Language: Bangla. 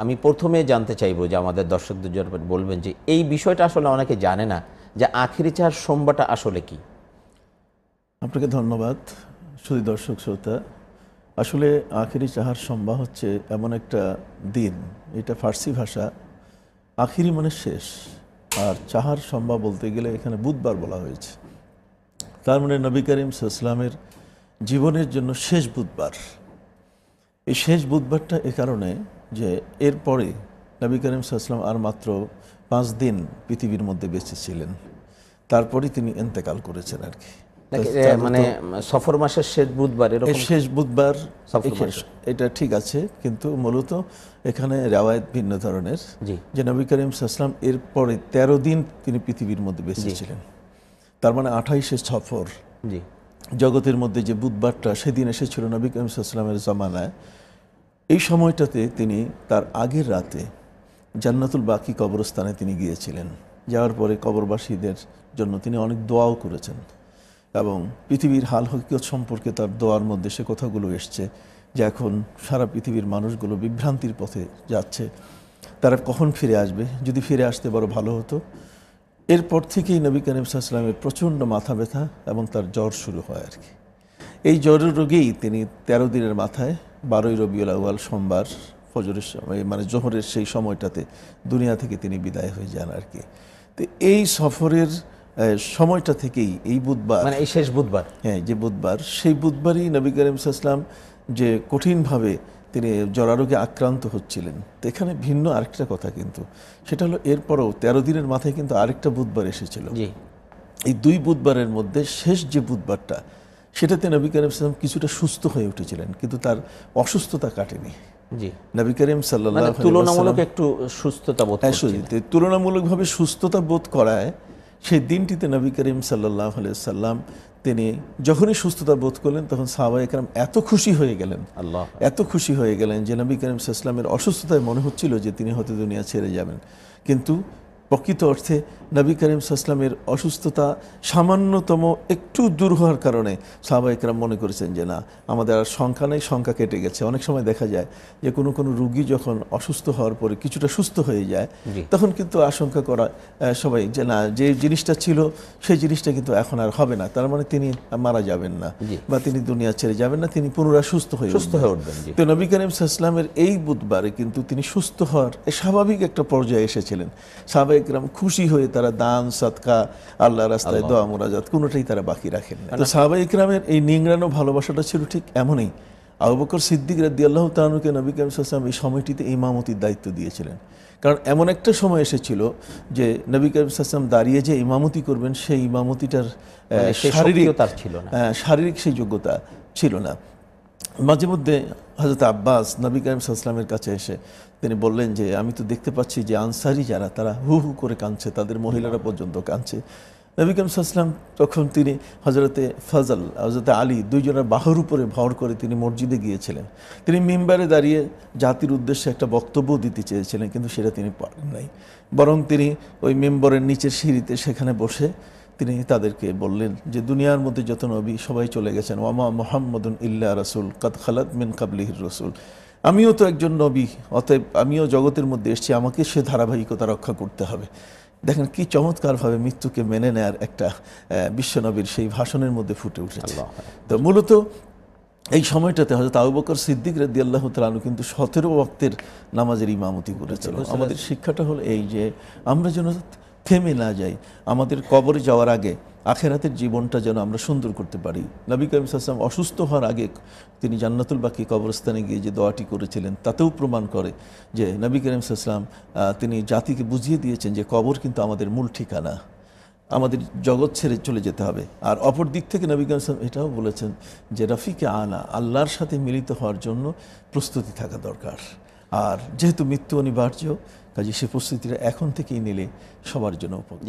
আমি প্রথমে জানতে চাইবো যে আমাদের দর্শকদের জন্য বলবেন যে এই বিষয়টা আসলে অনেকে জানে না যে আখিরি চাহার সোমবারটা আসলে কি। আপনাকে ধন্যবাদ। শুধু দর্শক শ্রোতা, আসলে আখিরি চাহার সম্বা হচ্ছে এমন একটা দিন, এটা ফার্সি ভাষা, আখিরি মানে শেষ, আর চাহার সম্বা বলতে গেলে এখানে বুধবার বলা হয়েছে। তার মানে নবী করিম সাল্লাল্লাহু আলাইহি ওয়াসাল্লামের জীবনের জন্য শেষ বুধবার। এই শেষ বুধবারটা এ কারণে যে এরপরে নবী করিম সাল্লাল্লাহু আলাইহি ওয়াসাল্লাম আর মাত্র 5 দিন পৃথিবীর মধ্যে বেঁচে ছিলেন, তারপরে তিনি ইন্তেকাল করেছেন আর কি। মানে সফর মাসের শেষ বুধবার, এরকম শেষ বুধবার সফর মাসে। এটা ঠিক আছে, কিন্তু মূলত এখানে রেওয়ায়েত ভিন্ন ধরনের, যে নবী করিম সাল্লাল্লাহু আলাইহি ওয়াসাল্লাম এরপরে 13 দিন তিনি পৃথিবীর মধ্যে বেঁচে ছিলেন। তার মানে 28শে সফর জগতের মধ্যে যে বুধবারটা সেদিন এসেছিল নবী করিম সাল্লাল্লাহু আলাইহি ওয়াসাল্লামের জামানায়। এই সময়টাতে তিনি তার আগের রাতে জান্নাতুল বাকি কবরস্থানে তিনি গিয়েছিলেন। যাওয়ার পরে কবরবাসীদের জন্য তিনি অনেক দোয়াও করেছেন, এবং পৃথিবীর হাল হকিকত সম্পর্কে তার দোয়ার মধ্যে সে কথাগুলো এসছে যে এখন সারা পৃথিবীর মানুষগুলো বিভ্রান্তির পথে যাচ্ছে, তারা কখন ফিরে আসবে, যদি ফিরে আসতে বড় ভালো হতো। এরপর থেকেই নবী করিম সাল্লাল্লাহু আলাইহি ওয়াসাল্লামের প্রচণ্ড মাথা ব্যথা এবং তার জ্বর শুরু হয় আর কি। এই জ্বরের রোগেই তিনি 13 দিনের মাথায় 12ই রবিউল আউয়াল সোমবার ফজরের সময়, মানে জোহরের সেই সময়টাতে দুনিয়া থেকে তিনি বিদায় হয়ে যান আর কি। তো এই সফরের সময়টা থেকেই এই বুধবার, মানে এই শেষ বুধবার, হ্যাঁ যে বুধবার, সেই বুধবারই নবী করিম সাল্লাল্লাহু আলাইহি ওয়াসাল্লাম যে কঠিনভাবে তিনি জরারোগে আক্রান্ত হচ্ছিলেন। তো এখানে ভিন্ন আরেকটা কথা, কিন্তু সেটা হলো এরপরও 13 দিনের মাথায় কিন্তু আরেকটা বুধবার এসেছিল। এই 2 বুধবারের মধ্যে শেষ যে বুধবারটা, সেটাতে নবী করিম সাল্লাল্লাহু আলাইহি ওয়াসাল্লাম কিছুটা সুস্থ হয়ে উঠেছিলেন, কিন্তু তার অসুস্থতা কাটেনি। নবী করিম সাল্লাল্লাহু আলাইহি ওয়াসাল্লাম তুলনামূলক একটু সুস্থতা বোধ করছিলেন। তুলনামূলকভাবে সুস্থতা বোধ করায় সেই দিনটিতে নবী করিম সাল্লাল্লাহু আলাইহি ওয়াসাল্লাম তিনি যখনই সুস্থতা বোধ করলেন তখন সাহাবায়ে কেরাম এত খুশি হয়ে গেলেন, এত খুশি হয়ে গেলেন যে নবী করিম সাল্লাল্লাহু আলাইহি ওয়াসাল্লামের অসুস্থতায় মনে হচ্ছিল যে তিনি হয়তো দুনিয়া ছেড়ে যাবেন। কিন্তু প্রকৃত অর্থে নবী করিম সাল্লাল্লাহু আলাইহি ওয়াসাল্লামের অসুস্থতা সামান্যতম একটু দূর হওয়ার কারণে সাহাবায়ে কেরাম মনে করেছেন যে না, আমাদের আর সংখ্যা নেই, সংখ্যা কেটে গেছে। অনেক সময় দেখা যায় যে কোনো রুগী যখন অসুস্থ হওয়ার পরে কিছুটা সুস্থ হয়ে যায়, তখন কিন্তু আশঙ্কা করা সবাই যে না, যে জিনিসটা ছিল সেই জিনিসটা কিন্তু এখন আর হবে না, তার মানে তিনি মারা যাবেন না বা তিনি দুনিয়া ছেড়ে যাবেন না, তিনি পুনরায় সুস্থ হয়ে উঠবেন। তো নবী করিম সাল্লাল্লাহু আলাইহি ওয়াসাল্লামের এই বুধবারে কিন্তু তিনি সুস্থ হওয়ার স্বাভাবিক একটা পর্যায়ে এসেছিলেন। সাহাবায়ে কেরাম খুশি হয়ে তারা দান সাদকা, আল্লাহ রাস্তায় দোয়া মুনাজাত কোনোটাই তারা বাকি রাখেন না। তো সাহাবায়ে কেরামের এই নিংড়ানো ভালোবাসাটা ছিল ঠিক এমনই। আবু বকর সিদ্দিক রাদিয়াল্লাহু তাআলা আনহুকে নবী করিম সাল্লাল্লাহু আলাইহি ওয়াসাল্লাম এই সময়টিতে ইমামতির দায়িত্ব দিয়েছিলেন, কারণ এমন একটা সময় এসেছিল যে নবী করিম সাল্লাল্লাহু আলাইহি ওয়াসাল্লাম দাঁড়িয়ে যে ইমামতি করবেন সেই ইমামতিটার শারীরিক সেই যোগ্যতা ছিল না। মাঝে মধ্যে হযরত আব্বাস নবী করিম সাল্লাল্লাহু আলাইহি ওয়াসাল্লামের কাছে এসে তিনি বললেন যে আমি তো দেখতে পাচ্ছি যে আনসারি যারা তারা হু হু করে কাঁদছে, তাদের মহিলারা পর্যন্ত কাঁদছে। নবী করিম সাল্লাল্লাহু আলাইহি ওয়াসাল্লাম তখন তিনি হযরতে ফজল, হযরতে আলী দুইজনের বাহুর উপরে ভর করে তিনি মসজিদে গিয়েছিলেন। তিনি মিম্বারে দাঁড়িয়ে জাতির উদ্দেশ্যে একটা বক্তব্য দিতে চেয়েছিলেন, কিন্তু সেটা তিনি পারেন নাই। বরং তিনি ওই মিম্বরের নিচের সিঁড়িতে সেখানে বসে তিনি তাদেরকে বললেন যে দুনিয়ার মধ্যে যত নবী সবাই চলে গেছেন, ওয়ামা মুহাম্মাদুন ইল্লা রাসূল কাদ খালাত মিন কাবলিহির রাসূল, আমিও তো একজন নবী, অতএব আমিও জগতের মধ্যে এসেছি, আমাকে সে ধারাবাহিকতা রক্ষা করতে হবে। দেখেন কি চমৎকারভাবে মৃত্যুকে মেনে নেয়ার একটা বিশ্বনবীর সেই ভাষণের মধ্যে ফুটে উঠেছে। তো মূলত এই সময়টাতে হযরত আবু বকর সিদ্দিক রাদিয়াল্লাহু তাআলা আনহু কিন্তু 17 ওয়াক্তের নামাজের ইমামতি করেছিল। আমাদের শিক্ষাটা হলো এই যে আমরা যেন থেমে না যাই, আমাদের কবরে যাওয়ার আগে আখেরাতের জীবনটা যেন আমরা সুন্দর করতে পারি। নবী করিম সাল্লাল্লাহু আলাইহি ওয়াসাল্লাম অসুস্থ হওয়ার আগে তিনি জান্নাতুল বাকি কবরস্থানে গিয়ে যে দোয়াটি করেছিলেন তাতেও প্রমাণ করে যে নবী করিম সাল্লাল্লাহু আলাইহি ওয়াসাল্লাম তিনি জাতিকে বুঝিয়ে দিয়েছেন যে কবর কিন্তু আমাদের মূল ঠিকানা, আমাদের জগৎ ছেড়ে চলে যেতে হবে। আর অপর দিক থেকে নবী করিম সাল্লাল্লাহু আলাইহি ওয়াসাল্লাম এটাও বলেছেন যে রফিকে আলা, আল্লাহর সাথে মিলিত হওয়ার জন্য প্রস্তুতি থাকা দরকার। আর যেহেতু মৃত্যু অনিবার্য, কাজে সে প্রস্তুতিটা এখন থেকেই নিলে সবার জন্য উপকার।